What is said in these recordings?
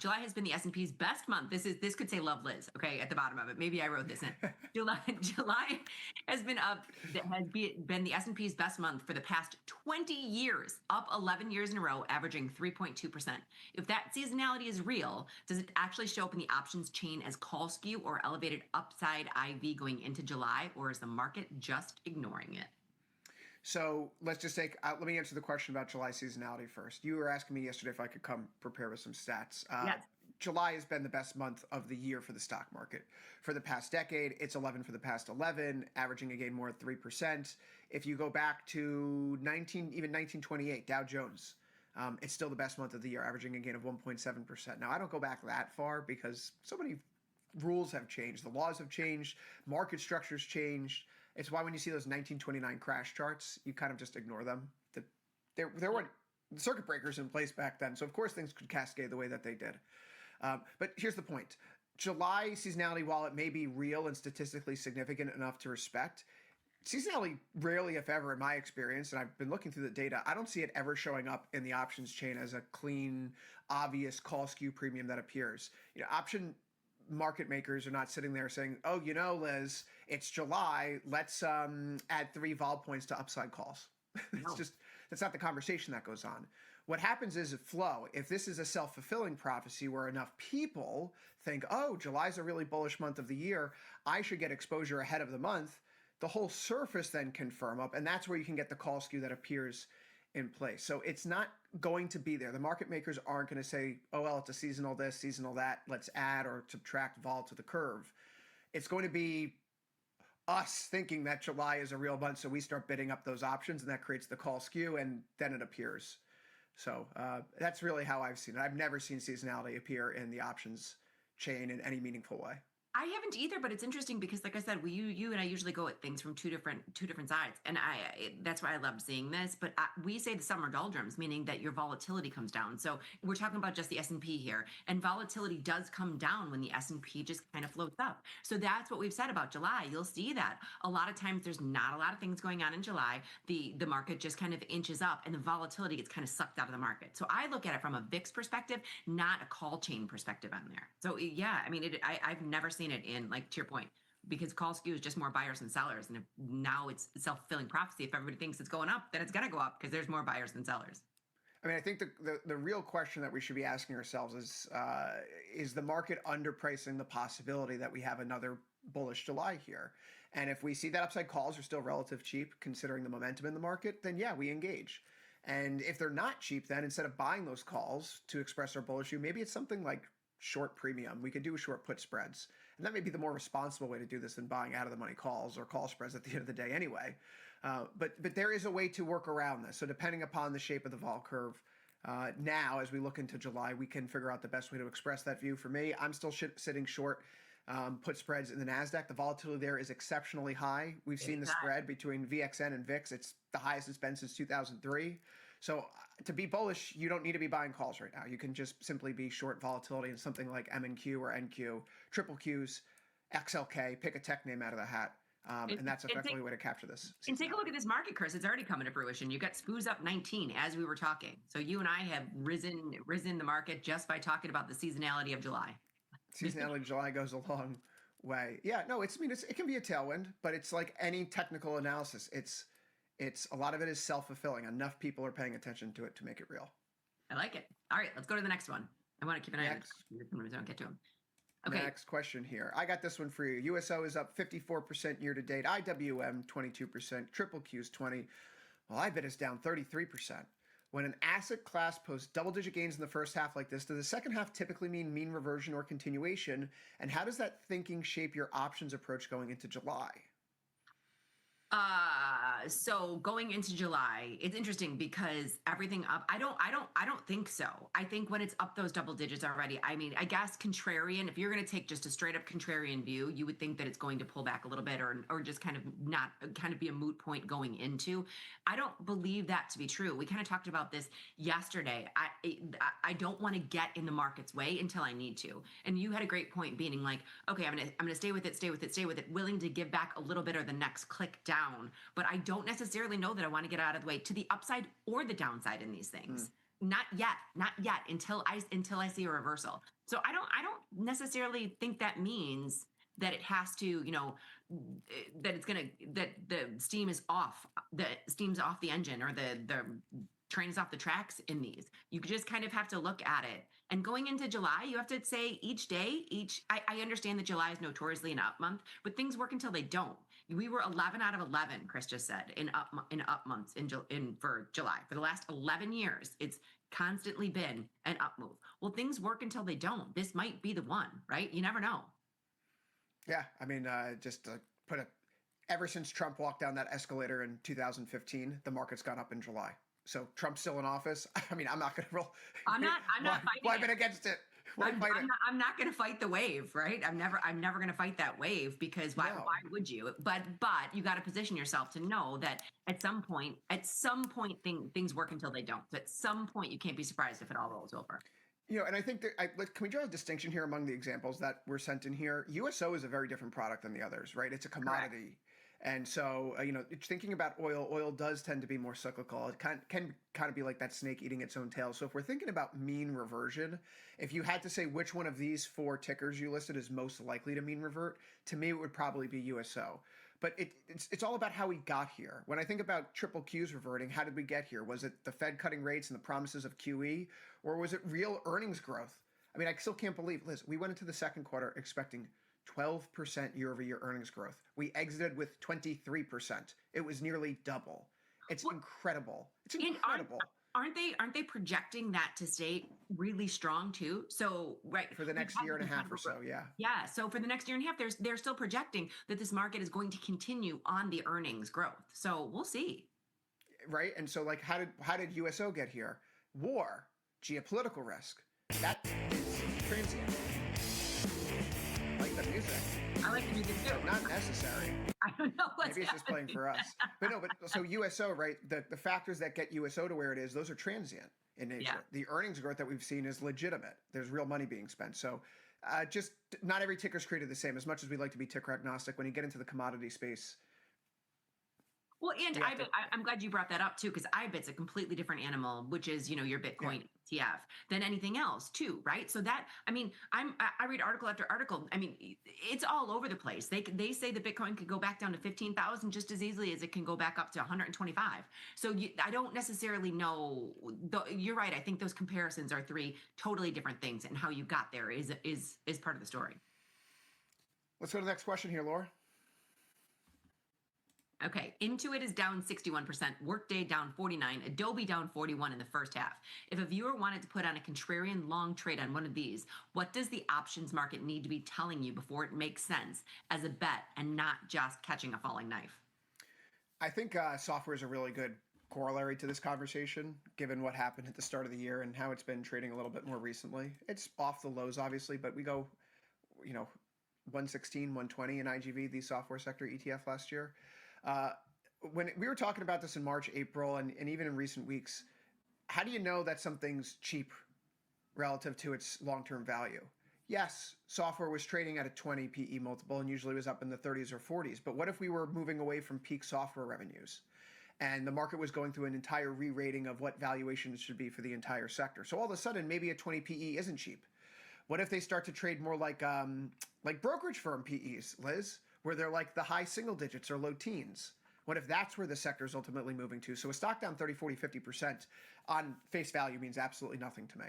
July has been the S&P's best month. This could say Love Liz, okay, at the bottom of it. Maybe I wrote this in. July has been the S&P's best month for the past 20 years, up 11 years in a row, averaging 3.2%. If that seasonality is real, does it actually show up in the options chain as call skew or elevated upside IV going into July, or is the market just ignoring it? So let's just let me answer the question about July seasonality first. You were asking me yesterday if I could come prepare with some stats. Yes. July has been the best month of the year for the stock market. For the past decade, it's 11 for the past 11, averaging again more than 3%. If you go back to 1928, Dow Jones, it's still the best month of the year, averaging a gain of 1.7%. Now, I don't go back that far because so many rules have changed. The laws have changed. Market structures changed. It's why when you see those 1929 crash charts, you kind of just ignore them. There weren't circuit breakers in place back then. So, of course, things could cascade the way that they did. But here's the point. July seasonality, while it may be real and statistically significant enough to respect, seasonality rarely, if ever, in my experience, and I've been looking through the data, I don't see it ever showing up in the options chain as a clean, obvious call skew premium that appears. Option market makers are not sitting there saying, oh, Liz, it's July, let's add 3 vol points to upside calls. No. That's not the conversation that goes on. What happens is a flow. If this is a self-fulfilling prophecy where enough people think, oh, July's a really bullish month of the year, I should get exposure ahead of the month, the whole surface then can firm up, and that's where you can get the call skew that appears in place. So it's not going to be there. The market makers aren't going to say, oh, well, it's a seasonal this, seasonal that, let's add or subtract vol to the curve. It's going to be us thinking that July is a real month, so we start bidding up those options, and that creates the call skew, and then it appears. So that's really how I've seen it. I've never seen seasonality appear in the options chain in any meaningful way. I haven't either, but it's interesting because, like I said, you and I usually go at things from two different sides, and that's why I loved seeing this. But we say the summer doldrums, meaning that your volatility comes down. So we're talking about just the S&P here, and volatility does come down when the S&P just kind of floats up. So that's what we've said about July. You'll see that a lot of times there's not a lot of things going on in July. The market just kind of inches up, and the volatility gets kind of sucked out of the market. So I look at it from a VIX perspective, not a call chain perspective on there. So yeah, I mean, I've never seen it in, like, to your point, because call skew is just more buyers than sellers, and if now it's self-fulfilling prophecy. If everybody thinks it's going up, then it's going to go up because there's more buyers than sellers. I mean, I think the real question that we should be asking ourselves is the market underpricing the possibility that we have another bullish July here? And if we see that upside calls are still relative cheap considering the momentum in the market, then yeah, we engage. And if they're not cheap, then instead of buying those calls to express our bullish view, maybe it's something like short premium. We could do short put spreads. And that may be the more responsible way to do this than buying out of the money calls or call spreads at the end of the day anyway. But there is a way to work around this. So depending upon the shape of the vol curve, now as we look into July, we can figure out the best way to express that view. For me, I'm still sitting short put spreads in the NASDAQ. The volatility there is exceptionally high. We've seen the spread between VXN and VIX. It's the highest it's been since 2003. So to be bullish, you don't need to be buying calls right now. You can just simply be short volatility in something like MNQ or NQ, triple Qs, XLK, pick a tech name out of the hat. And that's effectively a way to capture this. And take a look at this market, Chris. It's already coming to fruition. You got SPOOs up 19 as we were talking. So you and I have risen the market just by talking about the seasonality of July. Seasonality of July goes a long way. Yeah, no, it can be a tailwind, but it's like any technical analysis. It's a lot of it is self-fulfilling. Enough people are paying attention to it to make it real. I like it. All right, let's go to the next one. I want to keep an eye on it. Don't get to them. Okay. Next question here. I got this one for you. USO is up 54% year to date. IWM 22%. Triple Q's 20%. Well, IBIT is down 33%. When an asset class posts double-digit gains in the first half like this, does the second half typically mean mean reversion or continuation? And how does that thinking shape your options approach going into July? So going into July, it's interesting because everything up. I don't think so. I think when it's up those double digits already, I mean, I guess contrarian, if you're going to take just a straight up contrarian view, you would think that it's going to pull back a little bit or just kind of be a moot point going into. I don't believe that to be true. We kind of talked about this yesterday. I don't want to get in the market's way until I need to. And you had a great point being like, okay, I'm going to stay with it, willing to give back a little bit or the next click down. But I don't necessarily know that I want to get out of the way to the upside or the downside in these things. Not yet, not yet until I see a reversal. So I don't necessarily think that means that it has to, that it's gonna that the steam's off the engine, or the train is off the tracks in these. You just kind of have to look at it. And going into July, you have to say each day, I understand that July is notoriously an up month, but things work until they don't. We were 11 out of 11, Chris just said, in up months for July. For the last 11 years, it's constantly been an up move. Well, things work until they don't. This might be the one, right? You never know. Yeah, I mean, just to put it, ever since Trump walked down that escalator in 2015, the market's gone up in July. So Trump's still in office. I mean, I'm not going to roll. I'm not fighting Why it. been against it? I'm not going to fight the wave, right? I'm never going to fight that wave, because why would you? But you got to position yourself to know that at some point things work until they don't. So at some point you can't be surprised if it all rolls over. And I think that can we draw a distinction here among the examples that were sent in here? USO is a very different product than the others, right? It's a commodity. Correct. And so, thinking about oil does tend to be more cyclical. It can kind of be like that snake eating its own tail. So if we're thinking about mean reversion, if you had to say which one of these 4 tickers you listed is most likely to mean revert, to me, it would probably be USO. But it's all about how we got here. When I think about triple Qs reverting, how did we get here? Was it the Fed cutting rates and the promises of QE, or was it real earnings growth? I mean, I still can't believe, Liz, we went into the second quarter expecting 12% year-over-year earnings growth. We exited with 23%. It was nearly double. It's incredible. It's incredible. Aren't they projecting that to stay really strong too? So right, for the next year and a half or so, yeah. Yeah. So for the next year and a half, they're still projecting that this market is going to continue on the earnings growth. So we'll see. Right. And so, like, how did USO get here? War, geopolitical risk. That is transient. Like the music. I like the music too. Not necessary. I don't know what's Maybe it's just playing for us. But so USO, right? The factors that get USO to where it is, those are transient in nature. Yeah. The earnings growth that we've seen is legitimate. There's real money being spent. So just not every ticker is created the same. As much as we like to be ticker agnostic, when you get into the commodity space. Well, and I'm glad you brought that up too, because IBIT's a completely different animal, which is, your Bitcoin ETF than anything else too, right? So that, I mean, I read article after article. I mean, it's all over the place. They say that Bitcoin could go back down to 15,000 just as easily as it can go back up to 125. So I don't necessarily know. You're right. I think those comparisons are 3 totally different things, and how you got there is part of the story. Let's go to the next question here, Laura. Okay, Intuit is down 61%, Workday down 49%, Adobe down 41% in the first half. If a viewer wanted to put on a contrarian long trade on one of these, what does the options market need to be telling you before it makes sense as a bet and not just catching a falling knife? I think software is a really good corollary to this conversation, given what happened at the start of the year and how it's been trading a little bit more recently. It's off the lows, obviously, but we go, 116, 120 in IGV, the software sector ETF last year. When we were talking about this in March, April, and even in recent weeks, how do you know that something's cheap relative to its long-term value? Yes, software was trading at a 20 PE multiple and usually was up in the 30s or 40s. But what if we were moving away from peak software revenues and the market was going through an entire re-rating of what valuations should be for the entire sector? So all of a sudden, maybe a 20 PE isn't cheap. What if they start to trade more like brokerage firm PEs, Liz, where they're like the high single digits or low teens? What if that's where the sector is ultimately moving to? So a stock down 30, 40, 50% on face value means absolutely nothing to me.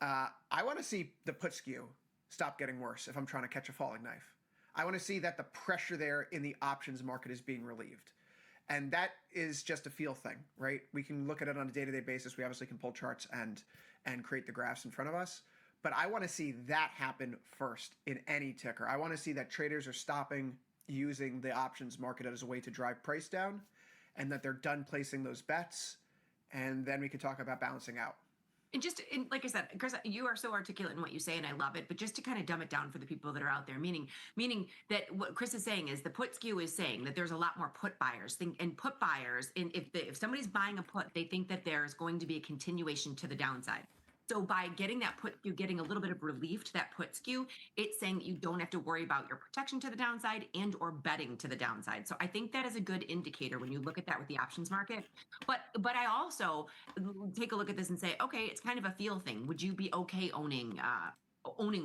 I want to see the put skew stop getting worse if I'm trying to catch a falling knife. I want to see that the pressure there in the options market is being relieved. And that is just a feel thing, right? We can look at it on a day-to-day basis. We obviously can pull charts and create the graphs in front of us. But I want to see that happen first in any ticker. I want to see that traders are stopping using the options market as a way to drive price down, and that they're done placing those bets. And then we can talk about balancing out. And like I said, Chris, you are so articulate in what you say, and I love it. But just to kind of dumb it down for the people that are out there, meaning that what Chris is saying is the put skew is saying that there's a lot more put buyers. And put buyers, if somebody's buying a put, they think that there's going to be a continuation to the downside. So by getting that put, you're getting a little bit of relief to that put skew. It's saying that you don't have to worry about your protection to the downside and or betting to the downside. So I think that is a good indicator when you look at that with the options market. But I also take a look at this and say, okay, it's kind of a feel thing. Would you be okay owning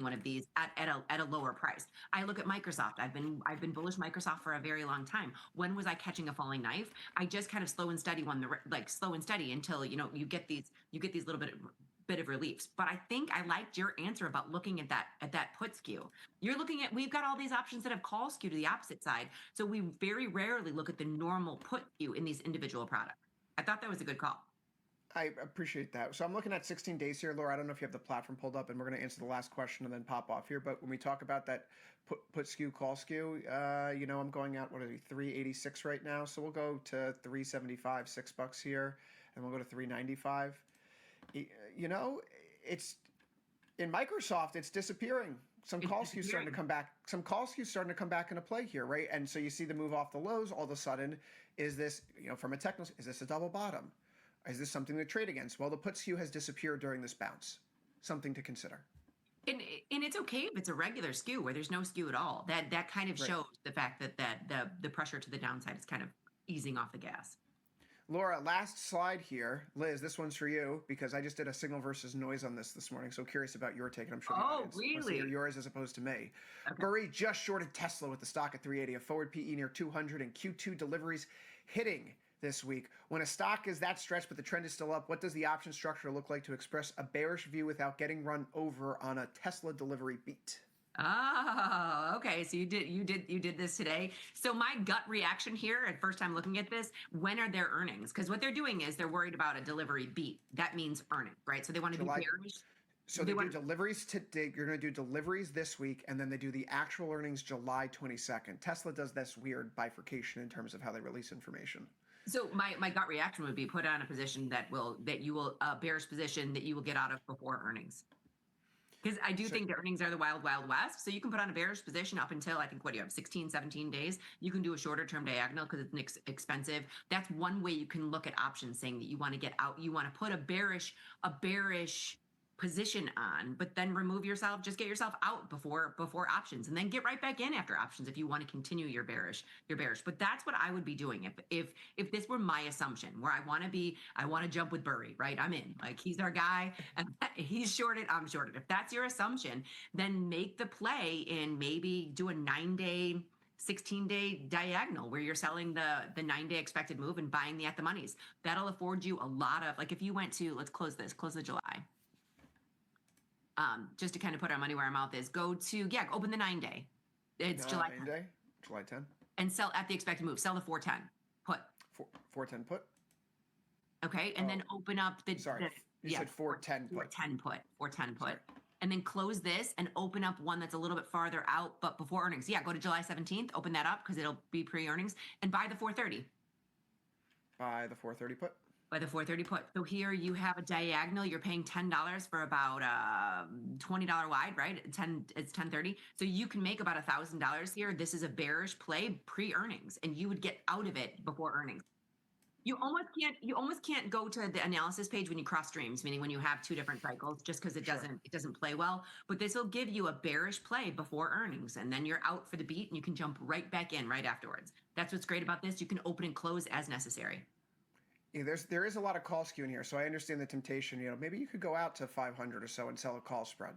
one of these at a lower price? I look at Microsoft. I've been bullish Microsoft for a very long time. When was I catching a falling knife? I just kind of slow and steady slow and steady until you get these little bit of reliefs. But I think I liked your answer about looking at that put skew. We've got all these options that have call skew to the opposite side. So we very rarely look at the normal put skew in these individual products. I thought that was a good call. I appreciate that. So I'm looking at 16 days here, Laura. I don't know if you have the platform pulled up, and we're going to answer the last question and then pop off here. But when we talk about that put skew, call skew, I'm going out, what are we, 386 right now. So we'll go to 375, $6 here, and we'll go to 395. It's in Microsoft, it's disappearing. Some call skews starting to come back. Some call skews starting to come back into play here, right? And so you see the move off the lows. All of a sudden, is this, from a technical, is this a double bottom? Is this something to trade against? Well, the put skew has disappeared during this bounce. Something to consider. And it's okay if it's a regular skew where there's no skew at all. That kind of shows the fact that the pressure to the downside is kind of easing off the gas. Laura, last slide here. Liz, this one's for you because I just did a signal versus noise on this morning. So curious about your take, and I'm sure the audience wants to hear yours as opposed to me. Okay. Burry just shorted Tesla with the stock at 380, a forward PE near 200, and Q2 deliveries hitting this week. When a stock is that stretched but the trend is still up, what does the option structure look like to express a bearish view without getting run over on a Tesla delivery beat? Oh, okay. So you did this today. So my gut reaction here at first time looking at this, when are their earnings? Because what they're doing is they're worried about a delivery beat. That means earnings, right? So they want to be bearish. So they do deliveries today. You're going to do deliveries this week, and then they do the actual earnings July 22nd. Tesla does this weird bifurcation in terms of how they release information. So my gut reaction would be put on a position that you will bearish position that you will get out of before earnings. Because I do think the earnings are the wild, wild west. So you can put on a bearish position up until, I think, what do you have, 16, 17 days. You can do a shorter term diagonal because it's expensive. That's one way you can look at options, saying that you want to get out. You want to put a bearish position on, but then remove yourself, just get yourself out before options, and then get right back in after options if you want to continue your bearish. But that's what I would be doing if this were my assumption, where I want to jump with Burry, right? I'm in, like, he's our guy and he's shorted, I'm shorted. If that's your assumption, then make the play and maybe do a 9-day 16-day diagonal where you're selling the 9-day expected move and buying the at the monies. That'll afford you a lot of, like, if you went to, let's close the July. Just to kind of put our money where our mouth is, open the 9-day. It's July 10th. 9-day, July 10th. And sell at the expected move. Sell the 410 put. 410 put? Okay, and then open up the... Sorry, you said 410 put. 410 put. And then close this and open up one that's a little bit farther out, but before earnings. Yeah, go to July 17th, open that up because it'll be pre-earnings, and buy the 430. Buy the 430 put. By the 430 put. So here you have a diagonal. You're paying $10 for about $20 wide, right? It's 1030. So you can make about $1,000 here. This is a bearish play pre-earnings, and you would get out of it before earnings. You almost can't go to the analysis page when you cross streams, meaning when you have two different cycles, just because it doesn't play well. But this will give you a bearish play before earnings, and then you're out for the beat, and you can jump right back in right afterwards. That's what's great about this. You can open and close as necessary. Yeah, there is a lot of call skew in here, so I understand the temptation. Maybe you could go out to 500 or so and sell a call spread.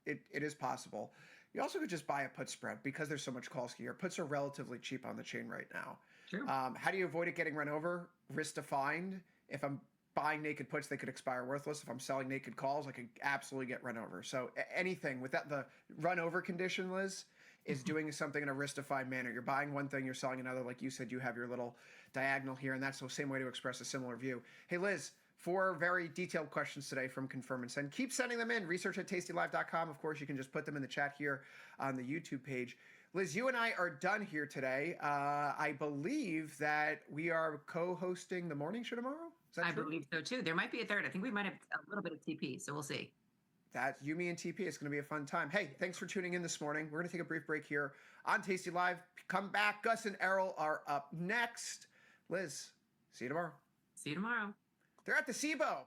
It is possible. You also could just buy a put spread because there's so much call skew here. Puts are relatively cheap on the chain right now. Sure. How do you avoid it getting run over? Risk defined. If I'm buying naked puts, they could expire worthless. If I'm selling naked calls, I could absolutely get run over. So anything without the run over condition, Liz, is doing something in a risk-defined manner. You're buying one thing, you're selling another. Like you said, you have your little diagonal here, and that's the same way to express a similar view. Hey, Liz, 4 very detailed questions today from Confirm and Send. Keep sending them in. Research@tastylive.com. Of course, you can just put them in the chat here on the YouTube page. Liz, you and I are done here today. I believe that we are co-hosting the morning show tomorrow. Is that true? I believe so, too. There might be a third. I think we might have a little bit of TP, so we'll see. That's you, me, and TP. It's going to be a fun time. Hey, thanks for tuning in this morning. We're going to take a brief break here on Tasty Live. Come back. Gus and Errol are up next. Liz, see you tomorrow. See you tomorrow. They're at the SIBO.